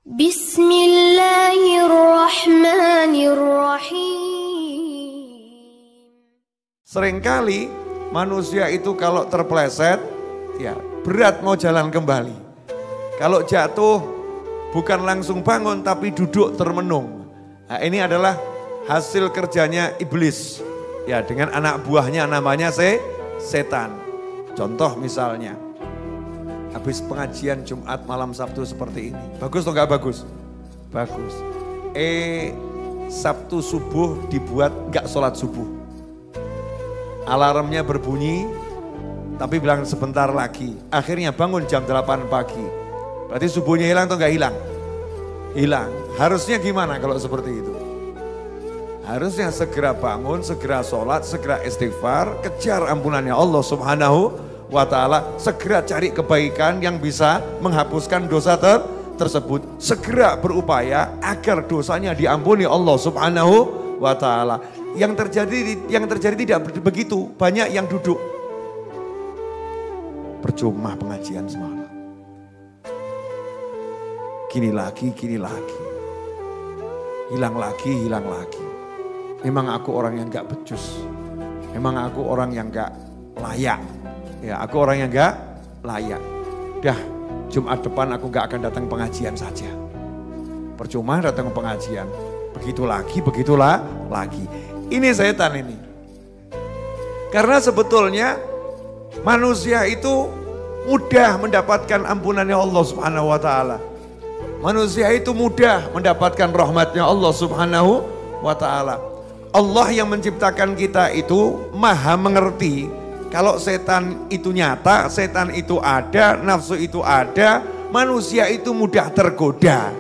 Bismillahirrahmanirrahim. Seringkali manusia itu kalau terpleset, ya berat mau jalan kembali. Kalau jatuh bukan langsung bangun tapi duduk termenung. Nah, ini adalah hasil kerjanya iblis. Ya, dengan anak buahnya namanya setan. Contoh misalnya, habis pengajian Jumat malam Sabtu seperti ini. Bagus atau enggak bagus? Bagus. Sabtu subuh dibuat enggak sholat subuh. Alarmnya berbunyi, tapi bilang sebentar lagi. Akhirnya bangun jam 8 pagi. Berarti subuhnya hilang atau enggak hilang? Hilang. Harusnya gimana kalau seperti itu? Harusnya segera bangun, segera sholat, segera istighfar, kejar ampunannya Allah Subhanahu wa ta'ala, segera cari kebaikan yang bisa menghapuskan dosa tersebut. Segera berupaya agar dosanya diampuni Allah Subhanahu wa ta'ala. Yang terjadi tidak begitu, banyak yang duduk. Percuma pengajian semalam. Gini lagi. Hilang lagi. Memang aku orang yang gak becus. Memang aku orang yang gak layak. Ya, aku orang yang gak layak. Dah, Jumat depan aku gak akan datang pengajian saja. Percuma datang pengajian. Begitulah lagi. Ini setan ini. Karena sebetulnya manusia itu mudah mendapatkan ampunannya Allah Subhanahu wa ta'ala. Manusia itu mudah mendapatkan rahmatnya Allah Subhanahu wa ta'ala. Allah yang menciptakan kita itu maha mengerti. Kalau setan itu nyata, setan itu ada, nafsu itu ada, manusia itu mudah tergoda.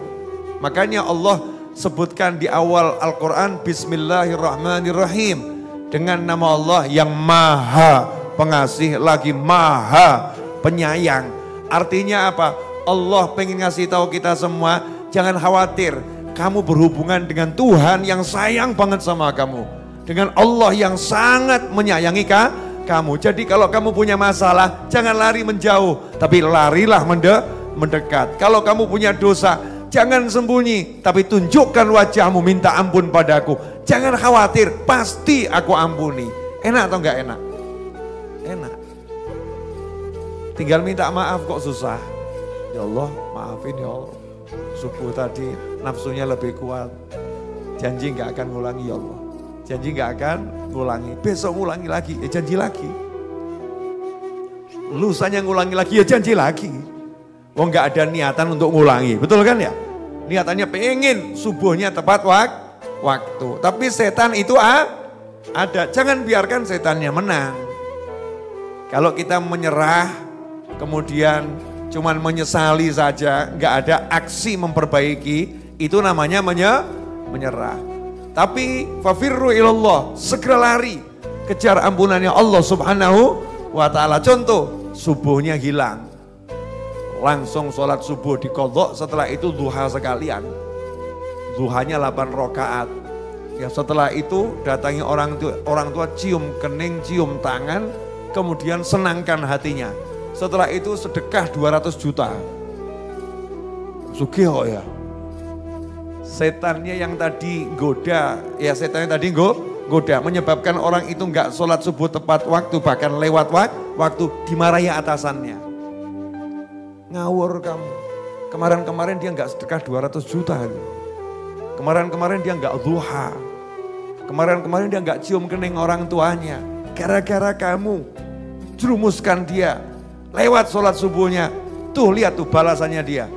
Makanya Allah sebutkan di awal Al-Quran, Bismillahirrahmanirrahim. Dengan nama Allah yang maha pengasih lagi maha penyayang. Artinya apa? Allah pengen ngasih tahu kita semua, jangan khawatir. Kamu berhubungan dengan Tuhan yang sayang banget sama kamu. Dengan Allah yang sangat menyayangi kamu. Jadi kalau kamu punya masalah, jangan lari menjauh. Tapi larilah mendekat. Kalau kamu punya dosa, jangan sembunyi. Tapi tunjukkan wajahmu, minta ampun padaku. Jangan khawatir, pasti aku ampuni. Enak atau enggak enak? Enak. Tinggal minta maaf kok susah. Ya Allah, maafin ya Allah. Subuh tadi nafsunya lebih kuat. Janji gak akan ngulangi ya Allah. Janji gak akan ngulangi. Besok ngulangi lagi, ya janji lagi. Lusanya ngulangi lagi, ya janji lagi. Wong gak ada niatan untuk ngulangi, betul kan ya? Niatannya pengen subuhnya tepat waktu. Tapi setan itu ada. Jangan biarkan setannya menang. Kalau kita menyerah, kemudian cuman menyesali saja, nggak ada aksi memperbaiki, itu namanya menyerah. Tapi fafirru ilallah, segera lari, kejar ampunannya Allah Subhanahu wa ta'ala. Contoh, subuhnya hilang, langsung sholat subuh diqadha, setelah itu duha sekalian, duhanya 8 rakaat. Ya, setelah itu datangi orang tua, cium kening, cium tangan, kemudian senangkan hatinya. Setelah itu sedekah 200 juta. Sugih ya. Setannya yang tadi goda, ya setannya tadi goda, menyebabkan orang itu enggak sholat subuh tepat waktu, bahkan lewat waktu, dimarahi atasannya. Ngawur kamu. Kemarin-kemarin dia enggak sedekah 200 juta. Kemarin-kemarin dia enggak duha. Kemarin-kemarin dia enggak cium kening orang tuanya. Gara-gara kamu jerumuskan dia. Lewat sholat subuhnya, tuh lihat tuh balasannya dia.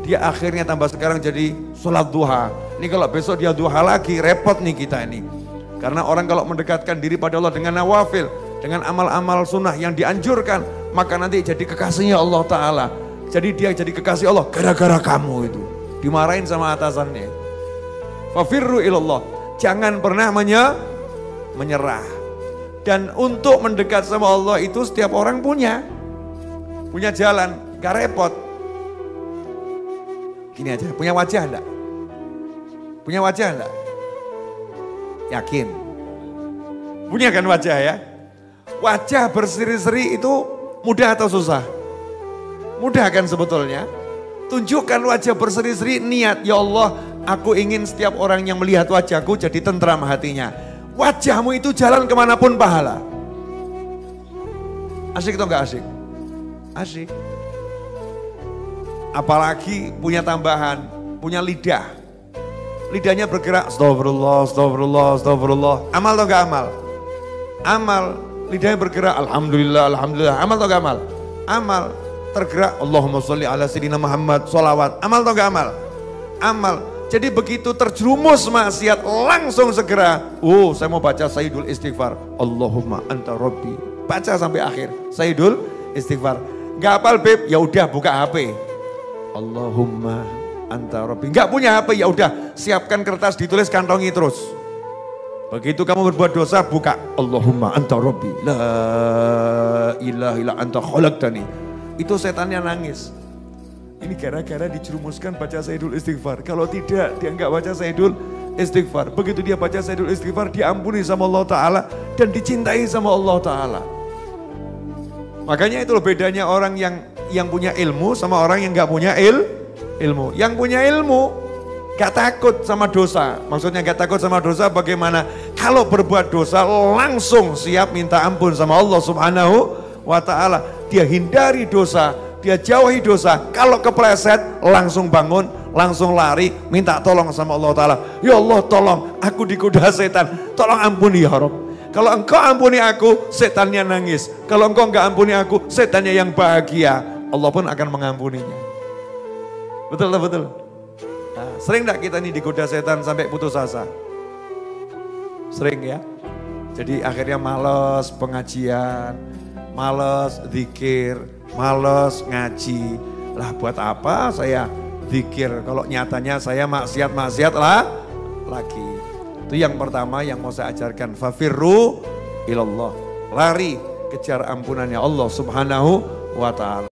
Dia akhirnya tambah sekarang jadi sholat duha. Ini kalau besok dia duha lagi, repot nih kita ini. Karena orang kalau mendekatkan diri pada Allah dengan nawafil, dengan amal-amal sunnah yang dianjurkan, maka nanti jadi kekasihnya Allah Ta'ala. Jadi dia jadi kekasih Allah gara-gara kamu itu. Dimarahin sama atasannya. Fafirru ilallah, jangan pernah menyerah. Dan untuk mendekat sama Allah itu setiap orang punya jalan, gak repot. Gini aja, punya wajah enggak? Punya wajah enggak? Yakin? Punya kan wajah ya? Wajah berseri-seri itu mudah atau susah? Mudah kan sebetulnya? Tunjukkan wajah berseri-seri, niat, ya Allah, aku ingin setiap orang yang melihat wajahku jadi tentram hatinya. Wajahmu itu jalan kemanapun pahala. Asik atau enggak asik? Asik. Apalagi punya tambahan, punya lidah. Lidahnya bergerak, astagfirullah, astagfirullah, astagfirullah. Amal atau enggak amal? Amal. Lidahnya bergerak, alhamdulillah, alhamdulillah. Amal atau enggak amal? Amal. Tergerak, Allahumma sholli ala sayyidina Muhammad, sholawat. Amal atau enggak amal? Amal. Jadi begitu terjerumus maksiat, langsung segera, saya mau baca Sayyidul Istighfar. Allahumma anta rabbi. Baca sampai akhir, Sayyidul Istighfar. Enggak hafal beb, ya udah buka HP. Allahumma anta rabbi. Enggak punya HP, ya udah siapkan kertas, ditulis, kantongi terus. Begitu kamu berbuat dosa, buka Allahumma anta rabbi. La ilaha illa anta khalaqtani. Itu setannya nangis. Ini gara-gara dijerumuskan baca Sayyidul Istighfar. Kalau tidak, dia enggak baca Sayyidul Istighfar. Begitu dia baca Sayyidul Istighfar, diampuni sama Allah Ta'ala dan dicintai sama Allah Ta'ala. Makanya itu loh bedanya orang yang punya ilmu sama orang yang enggak punya ilmu. Yang punya ilmu gak takut sama dosa. Maksudnya gak takut sama dosa bagaimana? Kalau berbuat dosa langsung siap minta ampun sama Allah Subhanahu wa Ta'ala. Dia hindari dosa, dia jauhi dosa. Kalau kepleset langsung bangun, langsung lari, minta tolong sama Allah Ta'ala. Ya Allah tolong, aku digoda setan, tolong ampuni ya Rabb. Kalau engkau ampuni aku, setannya nangis. Kalau engkau enggak ampuni aku, setannya yang bahagia. Allah pun akan mengampuninya. Betul tak betul? Nah, sering enggak kita nih digoda setan sampai putus asa? Sering ya. Jadi akhirnya malas pengajian, malas zikir, malas ngaji. Lah buat apa saya zikir kalau nyatanya saya maksiat lah lagi. Itu yang pertama yang mau saya ajarkan. Fafirru ilallah. Lari kejar ampunannya Allah Subhanahu wa Ta'ala.